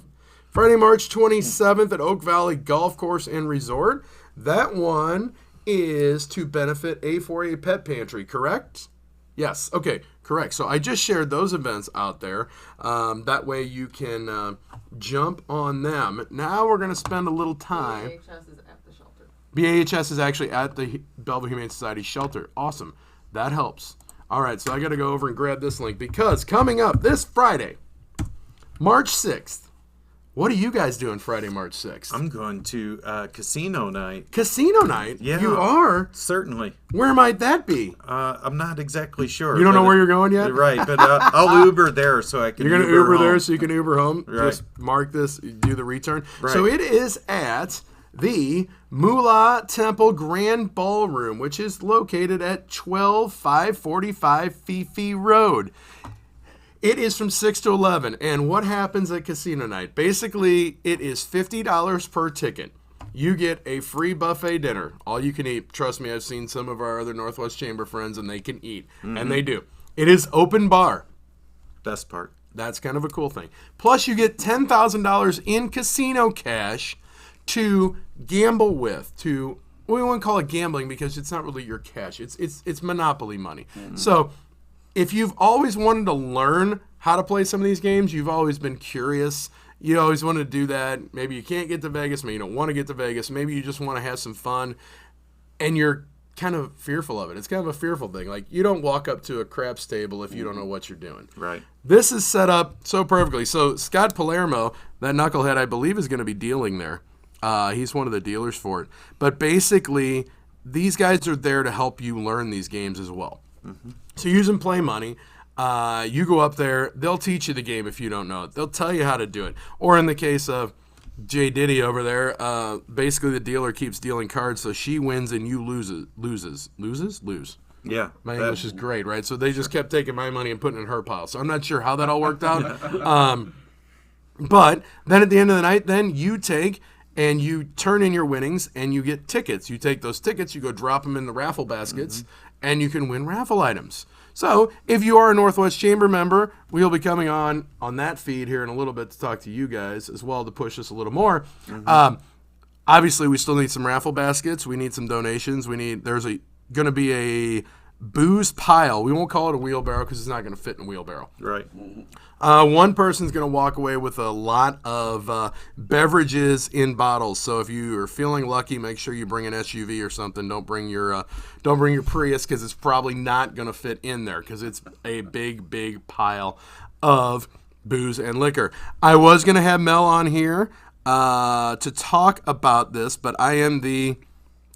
Friday, March 27th at Oak Valley Golf Course and Resort. That one is to benefit A4A Pet Pantry, correct? Yes. Okay, correct. So I just shared those events out there. That way you can jump on them. Now we're going to spend a little time. BHS is at the shelter. BAHS is actually at the Bellevue Humane Society shelter. Awesome. That helps. All right, so I got to go over and grab this link because coming up this Friday, March 6th, what are you guys doing Friday, March 6th? I'm going to casino night. Casino night? Yeah. You are? Certainly. Where might that be? I'm not exactly sure. You don't know where you're going yet? Right, but I'll Uber there so I can You're going to Uber home. there so you can Uber home? Right. Just mark this, do the return. Right. So it is at the Moolah Temple Grand Ballroom, which is located at 12545 Fifi Road. It is from 6 to 11. And what happens at casino night? Basically, it is $50 per ticket. You get a free buffet dinner. All you can eat. Trust me, I've seen some of our other Northwest Chamber friends, and they can eat. Mm-hmm. And they do. It is open bar. Best part. That's kind of a cool thing. Plus, you get $10,000 in casino cash to gamble with. We won't call it gambling because it's not really your cash. It's monopoly money. Mm-hmm. So if you've always wanted to learn how to play some of these games, you've always been curious, you always wanted to do that, maybe you can't get to Vegas, maybe you don't want to get to Vegas, maybe you just want to have some fun, and you're kind of fearful of it. It's kind of a fearful thing. Like, you don't walk up to a craps table if you don't know what you're doing. Right. This is set up so perfectly. So Scott Palermo, that knucklehead, I believe is going to be dealing there. He's one of the dealers for it. But basically, these guys are there to help you learn these games as well. Mm-hmm. So use and play money. You go up there, they'll teach you the game if you don't know it. They'll tell you how to do it. Or in the case of J Diddy over there, basically the dealer keeps dealing cards, so she wins and you loses. Yeah. My English is great, right? So they just kept taking my money and putting it in her pile. So I'm not sure how that all worked out. But then at the end of the night, then you take and you turn in your winnings and you get tickets. You take those tickets, you go drop them in the raffle baskets, and you can win raffle items. So if you are a Northwest Chamber member, we'll be coming on that feed here in a little bit to talk to you guys as well to push us a little more. Mm-hmm. Obviously, we still need some raffle baskets. We need some donations. There's going to be a booze pile. We won't call it a wheelbarrow because it's not going to fit in a wheelbarrow. Right. One person's going to walk away with a lot of beverages in bottles. So if you are feeling lucky, make sure you bring an SUV or something. Don't bring your Prius because it's probably not going to fit in there because it's a big pile of booze and liquor. I was going to have Mel on here to talk about this, but I am the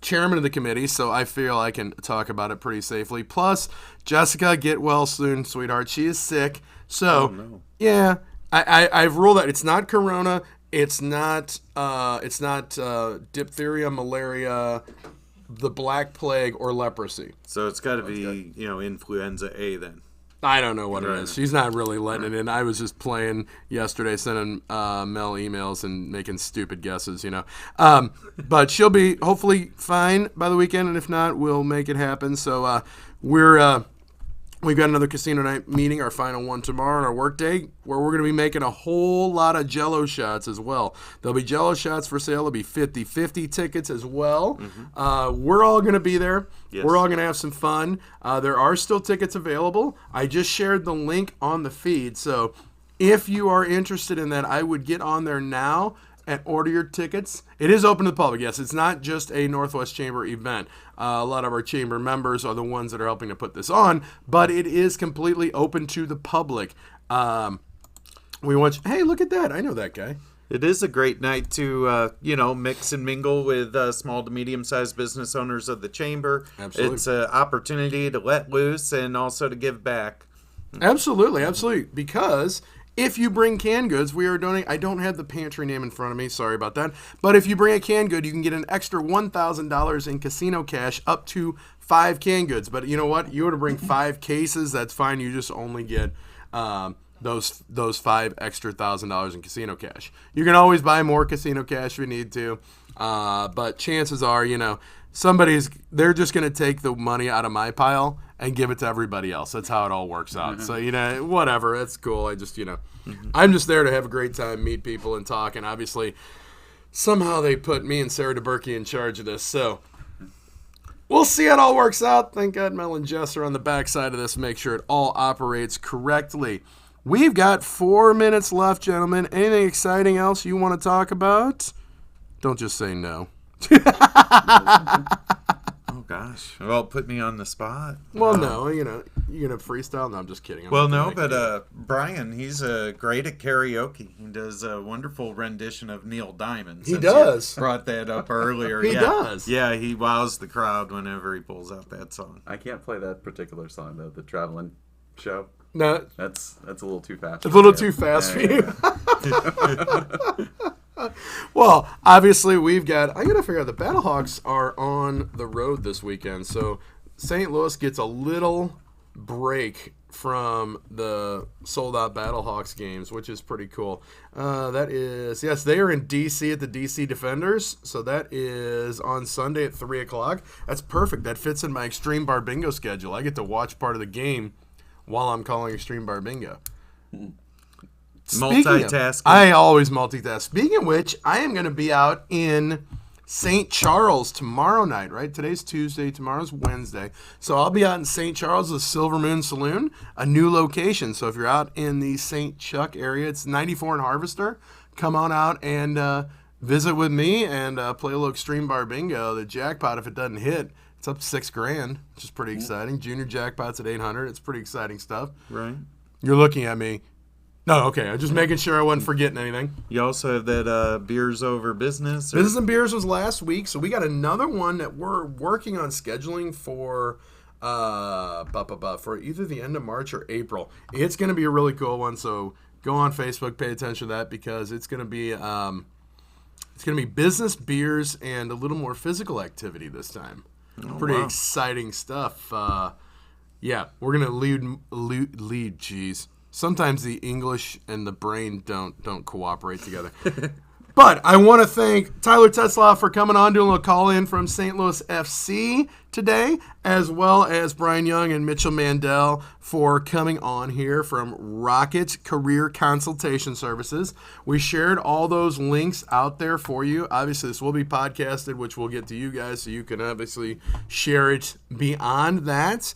chairman of the committee, so I feel I can talk about it pretty safely. Plus, Jessica, get well soon, sweetheart. She is sick. So, yeah, I've ruled out. It's not corona. It's not diphtheria, malaria, the Black Plague, or leprosy. So it's got to be, influenza A then. I don't know what it is. She's not really letting it in. I was just playing yesterday, sending Mel emails and making stupid guesses, But she'll be hopefully fine by the weekend, and if not, we'll make it happen. So we've got another casino night meeting, our final one tomorrow on our work day, where we're going to be making a whole lot of Jell-O shots as well. There'll be Jell-O shots for sale. There'll be 50-50 tickets as well. We're all going to be there. Yes. We're all going to have some fun. There are still tickets available. I just shared the link on the feed. So if you are interested in that, I would get on there now and order your tickets. It is open to the public. Yes, it's not just a Northwest Chamber event. A lot of our chamber members are the ones that are helping to put this on, but it is completely open to the public. We want you, hey, look at that. I know that guy. It is a great night to, mix and mingle with small to medium-sized business owners of the chamber. Absolutely. It's an opportunity to let loose and also to give back. Absolutely. Because if you bring canned goods, we are donating. I don't have the pantry name in front of me. Sorry about that. But if you bring a canned good, you can get an extra $1,000 in casino cash up to 5 canned goods. But you know what? You were to bring 5 cases. That's fine. You just only get those 5 extra $1,000 in casino cash. You can always buy more casino cash if you need to. But chances are, they're just going to take the money out of my pile and give it to everybody else. That's how it all works out. So, whatever. That's cool. I just, I'm just there to have a great time, meet people, and talk. And obviously, somehow they put me and Sarah DeBerkey in charge of this. So, we'll see how it all works out. Thank God Mel and Jess are on the backside of this. Make sure it all operates correctly. We've got 4 minutes left, gentlemen. Anything exciting else you want to talk about? Don't just say no. Oh, gosh. Well, put me on the spot. Well, no, you're going to freestyle? No, I'm just kidding. Brian, he's great at karaoke. He does a wonderful rendition of Neil Diamond. He does. Brought that up earlier. He does. Yeah, he wows the crowd whenever he pulls out that song. I can't play that particular song, though, the Traveling Show. No. That's a little too fast. It's a little too fast for you. Well, obviously, I got to figure out the Battlehawks are on the road this weekend. So St. Louis gets a little break from the sold-out Battlehawks games, which is pretty cool. They are in D.C. at the D.C. Defenders. So that is on Sunday at 3 o'clock. That's perfect. That fits in my Extreme Bar Bingo schedule. I get to watch part of the game while I'm calling Extreme Bar Bingo. Multitasking. I always multitask. Speaking of which, I am going to be out in St. Charles tomorrow night, right? Today's Tuesday, tomorrow's Wednesday. So I'll be out in St. Charles, the Silver Moon Saloon, a new location. So if you're out in the St. Chuck area, it's 94 and Harvester. Come on out and visit with me and play a little Extreme Bar Bingo. The jackpot, if it doesn't hit, it's up to $6,000, which is pretty exciting. Junior jackpot's at $800. It's pretty exciting stuff. Right. You're looking at me. No, okay. I'm just making sure I wasn't forgetting anything. You also have that Beers Over Business. Business and Beers was last week, so we got another one that we're working on scheduling for either the end of March or April. It's going to be a really cool one, so go on Facebook, pay attention to that because it's going to be business, beers, and a little more physical activity this time. Pretty exciting stuff. We're going to lead. Geez. Sometimes the English and the brain don't cooperate together. But I want to thank Tyler Tetzlaff for coming on, doing a little call-in from St. Louis FC today, as well as Brian Young and Mitchell Mandel for coming on here from Rocket Career Consultation Services. We shared all those links out there for you. Obviously, this will be podcasted, which we'll get to you guys, so you can obviously share it beyond that.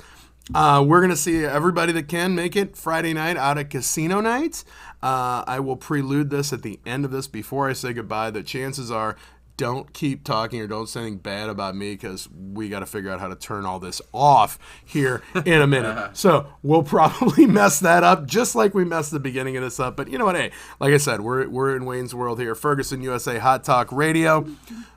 We're going to see everybody that can make it Friday night out at Casino Night. I will prelude this at the end of this before I say goodbye. The chances are, don't keep talking or don't say anything bad about me, because we got to figure out how to turn all this off here in a minute. So we'll probably mess that up just like we messed the beginning of this up. But you know what? Hey, like I said, we're in Wayne's World here. Ferguson, USA Hot Talk Radio.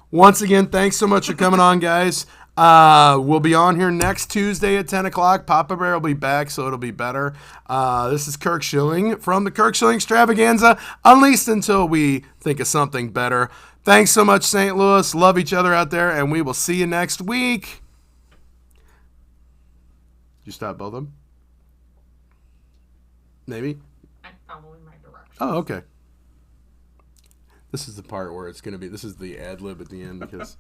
Once again, thanks so much for coming on, guys. We'll be on here next Tuesday at 10 o'clock. Papa Bear will be back, so it'll be better. This is Kirk Schilling from the Kirk Schilling Extravaganza, unleashed until we think of something better. Thanks so much, St. Louis. Love each other out there, and we will see you next week. Did you stop both of them? Maybe? I'm following my directions. Oh, okay. This is the part where it's going to be, this is the ad lib at the end, because